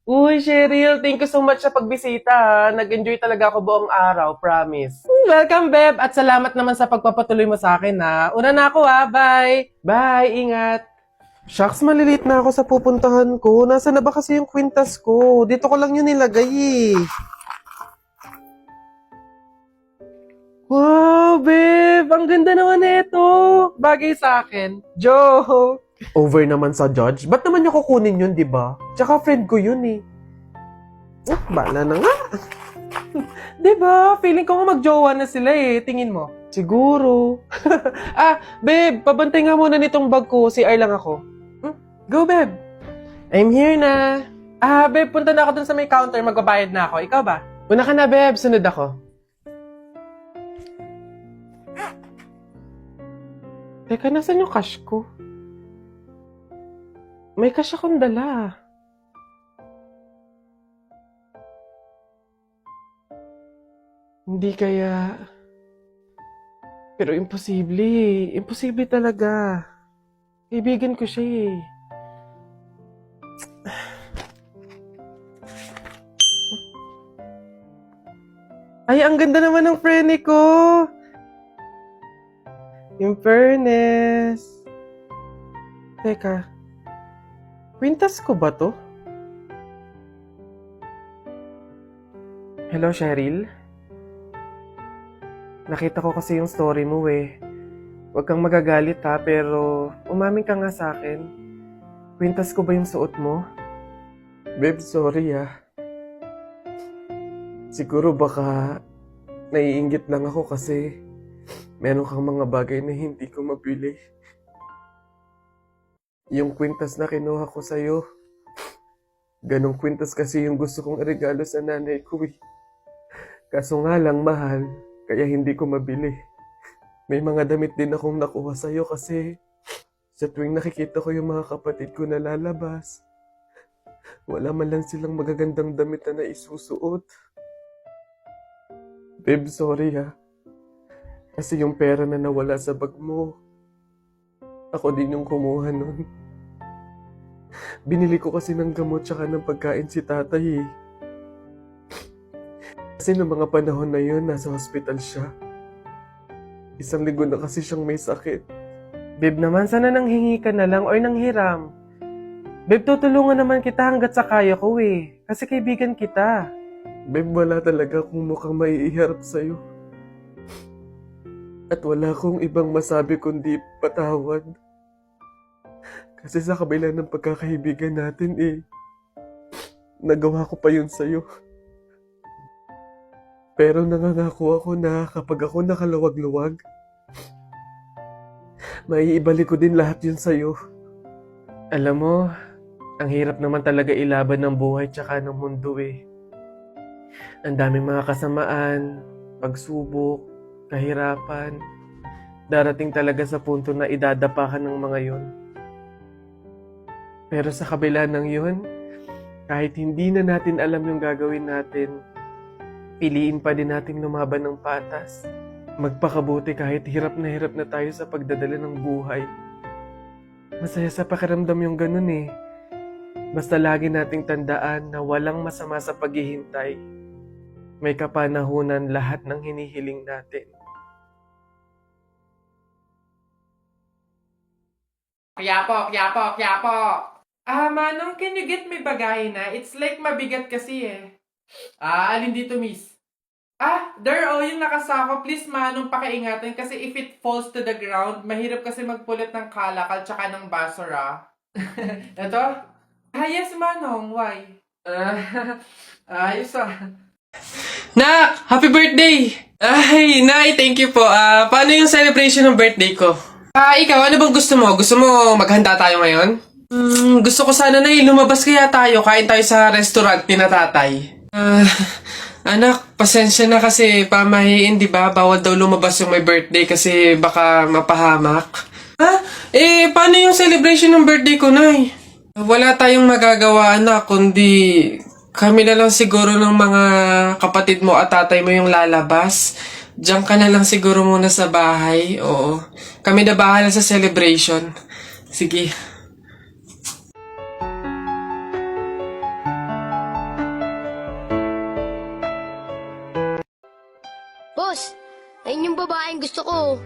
Uy, Cheryl, thank you so much sa pagbisita. Ha. Nag-enjoy talaga ako buong araw, promise. Welcome, Beb, at salamat naman sa pagpapatuloy mo sa akin, ha. Una na ako, ha. Bye. Bye, ingat. Shucks, malilate na ako sa pupuntahan ko. Nasaan na ba kasi yung kwintas ko? Dito ko lang yun nilagay, eh. Wow, babe! Ang ganda naman nito! Bagay sa akin. Joke! Over naman sa judge. Ba't naman niya kukunin yun, di ba? Tsaka friend ko yun eh. Bala na nga. Di ba? Feeling ko nga magjowa na sila eh. Tingin mo. Siguro. Babe, pabantay nga muna nitong bag ko. CR lang ako. Go, babe. I'm here na. Babe, punta na ako dun sa may counter. Magbabayad na ako. Ikaw ba? Una ka na, babe. Sunod ako. Teka, nasan yung cash ko? May cash akong dala. Hindi kaya... Pero imposible eh. Imposible talaga. Kaibigan ko siya eh. Ay, ang ganda naman ng prene ko! In fairness. Teka. Kwintas ko ba to? Hello, Cheryl? Nakita ko kasi yung story mo eh. Huwag kang magagalit ha, pero umamin ka nga sa akin. Kwintas ko ba yung suot mo? Babe, sorry ah. Siguro baka naiinggit lang ako kasi meron kang mga bagay na hindi ko mabili. Yung kwintas na kinuha ko sa'yo, ganong kwintas kasi yung gusto kong regalo sa nanay ko eh. Kaso nga lang mahal, kaya hindi ko mabili. May mga damit din akong nakuha sa'yo kasi sa tuwing nakikita ko yung mga kapatid ko na lalabas, wala man lang silang magagandang damit na isusuot. Babe, sorry ha. Kasi yung pera na nawala sa bag mo, ako din yung kumuha nun. Binili ko kasi ng gamot tsaka ng pagkain si tatay eh. Kasi noong mga panahon na yun, nasa hospital siya. 1 linggo na kasi siyang may sakit. Babe naman, sana nanghingi ka na lang or nanghiram. Babe, tutulungan naman kita hanggat sa kaya ko eh. Kasi kaibigan kita. Babe, wala talaga akong mukhang maiiharap sa'yo. At wala akong ibang masabi kundi patawad. Kasi sa kabila ng pagkakaibigan natin eh, nagawa ko pa yun sa'yo. Pero nangangako ako na kapag ako nakaluwag-luwag, maiibalik ko din lahat yun sa'yo. Alam mo, ang hirap naman talaga ilaban ng buhay tsaka ng mundo eh. Ang daming mga kasamaan, pagsubok, kahirapan. Darating talaga sa punto na idadapa ka ng mga yun. Pero sa kabila ng yun, kahit hindi na natin alam yung gagawin natin, piliin pa din natin lumaban ng patas. Magpakabuti kahit hirap na tayo sa pagdadala ng buhay. Masaya sa pakiramdam yung ganun eh. Basta lagi nating tandaan na walang masama sa paghihintay. May kapanahunan lahat ng hinihiling natin. Kya po. Manong, can you get me bagahe na? It's like mabigat kasi eh. Alin dito, miss? There, yung nakasako. Please, Manong, pakiingatan kasi if it falls to the ground, mahirap kasi magpulot ng kalakal tsaka ng basura. Ito? Yes, Manong. Why? Ayos ah. Nak! Happy birthday! Ay, Nay, thank you po. Paano yung celebration ng birthday ko? Ikaw, ano bang gusto mo? Gusto mo maghanda tayo ngayon? Gusto ko sana na lumabas kaya tayo. Kain tayo sa restaurant ni na tatay. Anak, pasensya na kasi pamahiin, di ba? Bawal daw lumabas yung may birthday kasi baka mapahamak. Paano yung celebration ng birthday ko, Nay? Wala tayong magagawa, anak, kundi kami na lang siguro ng mga kapatid mo at tatay mo yung lalabas. Diyan ka na lang siguro muna sa bahay. Oo. Kami na bahala sa celebration. Sige. babaeng gusto ko.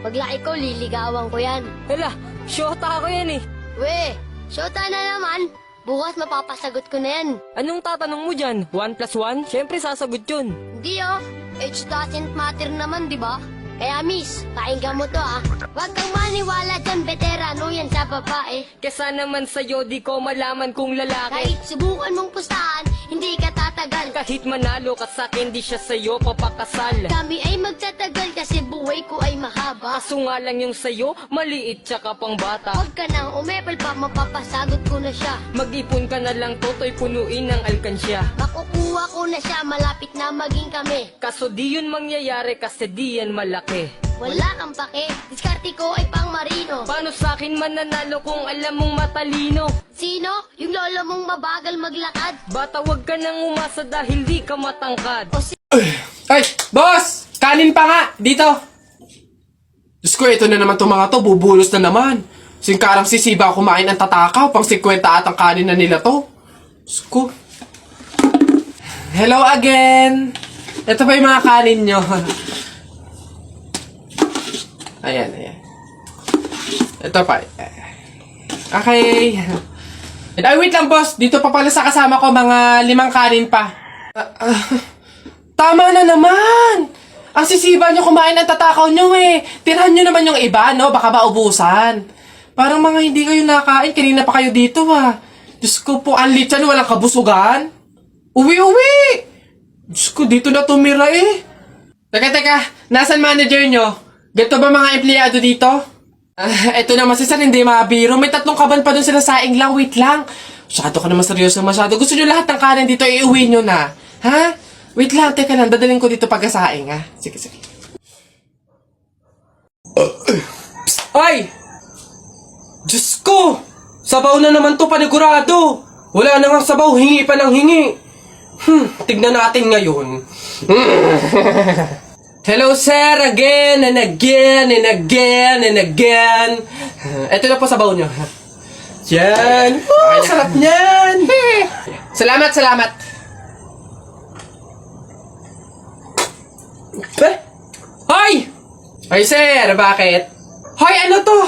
Paglaki ko, liligawan ko yan. Hala, syota ako yan eh. We, syota na naman. Bukas mapapasagot ko na yan. Anong tatanong mo dyan? 1 plus 1? Siyempre sasagot yun. Hindi oh, age doesn't matter naman, di ba? Kaya miss, pakinggan mo to ah. Huwag kang maniwala dyan, veterano yan sa babae. Kesa naman sa'yo, di ko malaman kung lalaki. Kahit subukan mong pustahan, hindi ka tatagal. Kahit manalo ka sa'kin, di siya sa'yo papakasal. Kami ay magtatagal kasi buhay ko ay mahaba. Kaso nga lang yung sa'yo, maliit tsaka pang bata. Huwag ka nang umepal pa, mapapasagot ko na siya. Mag-ipon ka na lang, toto'y punuin ng alkansya. Makukuha ko na siya, malapit na maging kami. Kaso di yun mangyayari kasi di yan malaki. Wala kang pake, diskarte ko ay pang marino. Paano sa'kin mananalo kung alam mong matalino? Sino? Yung lolo mong mabagal maglakad? Bata, wag ka nang umasa dahil di ka matangkad. Ay, boss! Kanin pa nga! Dito! Diyos ko, ito na naman itong mga to. Bubulos na naman. Singkarang sisiba kumain ang tatakaw. Pang 50 at ang kanin na nila to. Diyos ko. Hello again! Ito pa yung mga kanin nyo. Ayan, ayan. Ito pa. Okay. Ay, wait lang, boss. Dito pa pala sa kasama ko mga 5 kanin pa. Tama na naman! Ang sisiba nyo kumain ng tatakaw nyo eh. Tirahan nyo naman yung iba, no? Baka maubusan. Parang mga hindi kayo nakain. Kanina pa kayo dito, ha. Diyos ko po, ang litsan, walang kabusugan. Uwi! Diyos ko, dito na tumira eh. Teka. Nasaan manager nyo? Ganito ba mga empleyado dito? Eto naman si Sir, hindi mabiro. May 3 kaban pa dun sila saing lang. Wait lang. Masyado ka naman seryoso masyado. Gusto nyo lahat ng kanin dito, iuwi nyo na. Ha? Wait lang, teka lang. Dadalhin ko dito pagkasaing, ha? Sige. Ay! Diyos ko! Sabaw na naman to, panigurado. Wala na nga sabaw, hingi pa ng hingi. Tignan natin ngayon. Hello, sir, again and again and again and again. Ito na po sabaw nyo. Yan. Oh, sarap niyan. Salamat. Hoy! Ay, sir, bakit? Hoy, ano to?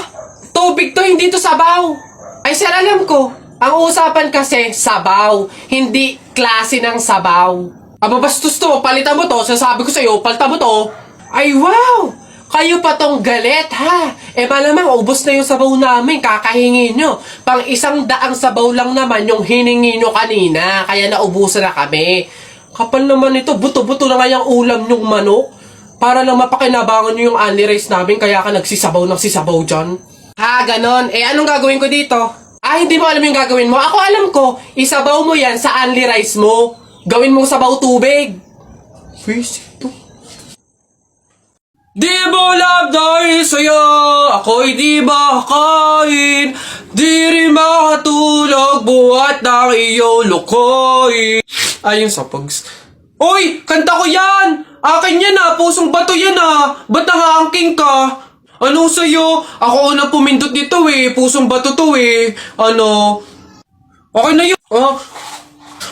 Tubig to, hindi to sabaw. Ay, sir, alam ko. Ang usapan kasi, sabaw. Hindi klase ng sabaw. Aba, bastos to. Palitan mo to. Sasabi ko sa'yo, palitan mo to. Ay, wow! Kayo pa tong galit, ha? Eh, malamang, ubos na yung sabaw namin. Kakahingi nyo. Pang 100 sabaw lang naman yung hiningi nyo kanina. Kaya naubusan na kami. Kapal naman ito. Buto-buto na nga yung ulam nyong manok. Para lang mapakinabangan nyo yung only rice namin. Kaya ka nagsisabaw dyan. Ha, ganon. Eh, anong gagawin ko dito? Ah, hindi mo alam yung gagawin mo? Ako alam ko. Isabaw mo yan sa only rice mo. Gawin mong sabaw tubig. Visit to. Di mo love dahil sa'yo, ako'y di makakain. Di rin makatulog, buhat ng iyong lukoy. Ayun sa pags. Uy! Kanta ko yan! Akin yan ah! Pusong bato yan ah! Ba't nakaangking ka? Ano sa'yo? Ako unang pumindot dito eh. Pusong bato to eh. Ano? Okay na yun.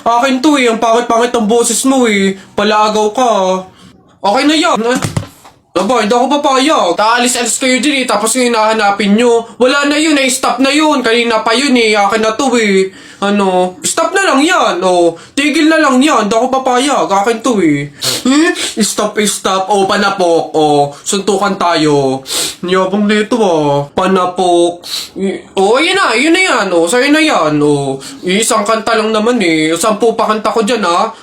Akin to eh. Ang pangit-pangit ang boses mo eh. Palaagaw ka. Okay na yan. Aba, hindi ako papayag. Taalis-alis kayo din eh. Tapos yung hinahanapin nyo. Wala na yun eh. Stop na yun. Kanina pa yun eh. Akin na to eh. Ano? Stop na lang yan. Oh. Tigil na lang yan. Hindi ako papayag. Akin to eh. Stop. Oh, panapok. Oh. Suntukan tayo. Niyabang nito ah. Panapok. Oh, yun na yan. Oh, sa'yo na yan. Oh. Isang kanta lang naman eh. 10 pa kanta ko dyan ah.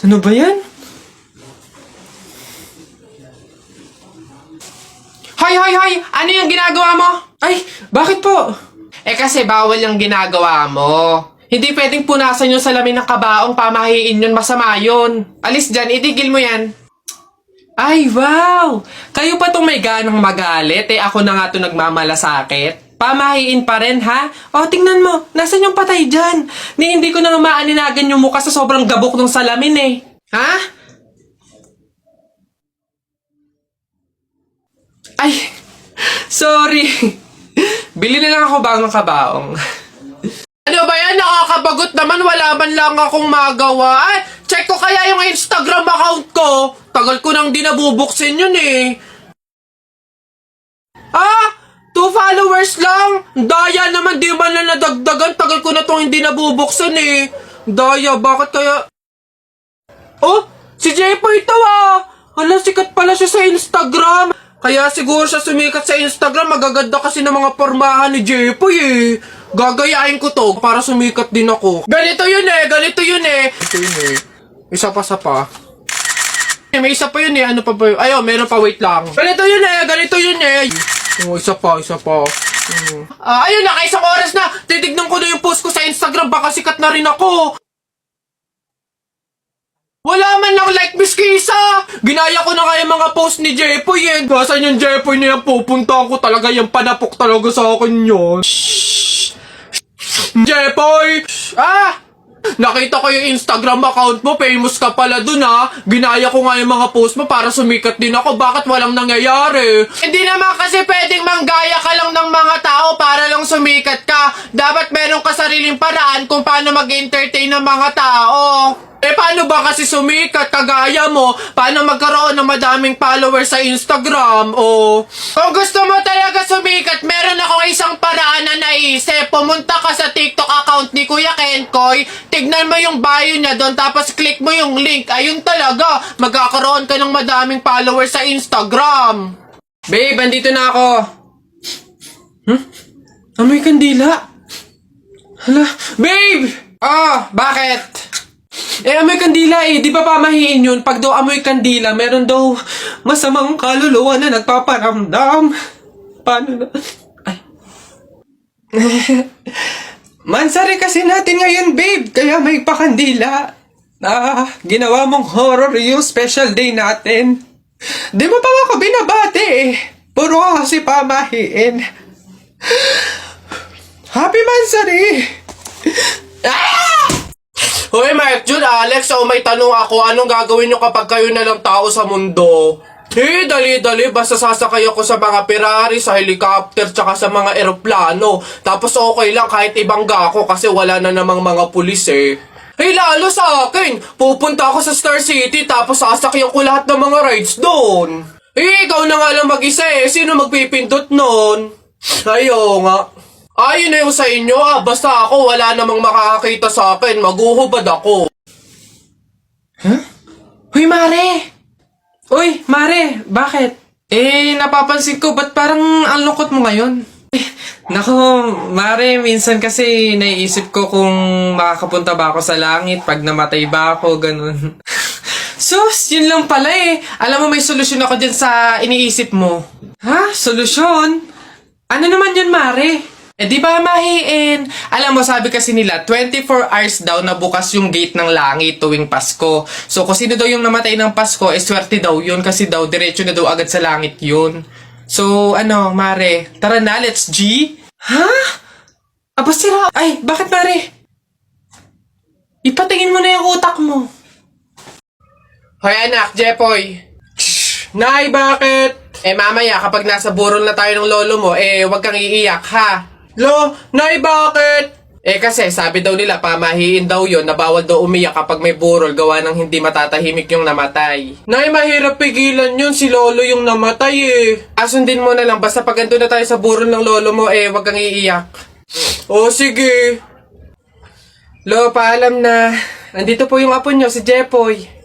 Ano ba yan? Hoy! Ano yung ginagawa mo? Ay, bakit po? Eh kasi bawal yung ginagawa mo. Hindi pwedeng punasan yung salamin ng kabaong, pamahiin yun, masama yun. Alis dyan, itigil mo yan. Ay, wow! Kayo pa tong may ganang magalit, eh ako na nga to nagmamalasakit. Pamahiin pa rin, ha? O, tingnan mo, nasan yung patay dyan? Hindi ko na nga maaninagan yung mukha sa sobrang gabok ng salamin eh. Ha? Ay, sorry. Bili na lang ako bagong kabaong. Ano ba yan? Nakakabagot naman. Wala man lang akong magawa. Ay, check I-check ko kaya yung Instagram account ko. Tagal ko nang di nabubuksin yun eh. 2 followers lang? Daya naman, di man na nadagdagan. Tagal ko na tong hindi nabubuksan eh. Daya, bakit kaya... Oh, si Jepoy ito Hala, sikat pala siya sa Instagram. Kaya siguro siya sumikat sa Instagram. Magaganda kasi ng mga pormahan ni Jepoy eh. Gagayahin ko to para sumikat din ako. Ganito yun eh. Ito yun eh. Isa pa. May isa pa yun eh. Ano pa ba yun? Ayun, meron pa, wait lang. Ganito yun eh. Oh, isa pa. Ayun, nakaisang oras na. Titignan ko na yung post ko sa Instagram. Baka sikat na rin ako. Wala man lang like, Miss Kisa! Ginaya ko na kaya mga post ni Jepoy eh. Basan yung Jepoy na yan, pupunta ko talaga yung panapok talaga sa akin yun. Jepoy! Nakita ko yung Instagram account mo, famous ka pala dun Ginaya ko nga yung mga post mo para sumikat din ako. Bakit walang nangyayari? Hindi naman kasi pwedeng manggaya ka lang ng mga tao para lang sumikat ka. Dapat meron ka sariling paraan kung paano mag-entertain ng mga tao. Paano ba kasi sumikat kagaya mo? Paano magkaroon ng madaming followers sa Instagram? Kung gusto mo talaga sumikat, meron akong isang paraan na naisip. Pumunta ka sa TikTok account ni Kuya Kenkoy, tignan mo yung bio niya doon, tapos click mo yung link. Ayun talaga, magkakaroon ka ng madaming followers sa Instagram. Babe, andito na ako. Amoy kandila. Hala, babe! Bakit? Amoy kandila eh. Di ba pamahiin yun? Pag daw amoy kandila, meron daw masamang kaluluwa na nagpaparamdam. Paano na? Mansari kasi natin ngayon, babe. Kaya may pakandila. Ginawa mong horror yung special day natin. Di mo pa ako binabati eh. Puro ka kasi pamahiin. Happy Mansari! Hoy, Mark, Jun, Alex, may tanong ako. Anong gagawin nyo kapag kayo na lang tao sa mundo? Dali. Basta sasakay ako sa mga Ferrari, sa helicopter, tsaka sa mga eroplano. Tapos okay lang kahit ibangga ako kasi wala na namang mga pulis eh. Lalo sa akin. Pupunta ako sa Star City tapos sasakyan ko lahat ng mga rides doon. Ikaw na nga lang mag-isa eh. Sino magpipindot nun? Ayo nga. Yun na yung sa inyo basta ako wala namang makakakita sa akin, maguhubad ako. Hoy, Mare! Uy, Mare, bakit? Napapansin ko, ba't parang ang lungkot mo ngayon? Nako, Mare, minsan kasi naiisip ko kung makakapunta ba ako sa langit pag namatay ba ako, ganun. Sus, yun lang pala eh. Alam mo, may solusyon ako dyan sa iniisip mo. Solusyon? Ano naman yun, Mare? Di ba mahiin? Alam mo, sabi kasi nila, 24 hours daw na bukas yung gate ng langit tuwing Pasko. So, kung sino daw yung namatay ng Pasko, swerte daw yun kasi daw, diretso na daw agad sa langit yun. So, Mare, tara na, let's G? Aba, sira. Ay, bakit, Mare? Ipatingin mo na yung utak mo. Hoy, anak, Jepoy. Nay, bakit? Mamaya, kapag nasa burol na tayo ng lolo mo, wag kang iiyak, ha? Nay, bakit? Kasi sabi daw nila, pamahiin daw yun na bawal daw umiyak kapag may burol gawa ng hindi matatahimik yung namatay. Nay, mahirap pigilan yun. Si lolo yung namatay eh. Sundin mo na lang. Basta pag andun na tayo sa burol ng lolo mo, wag kang iiyak. Sige. Lo, paalam na. Nandito po yung apo nyo, si Jepoy.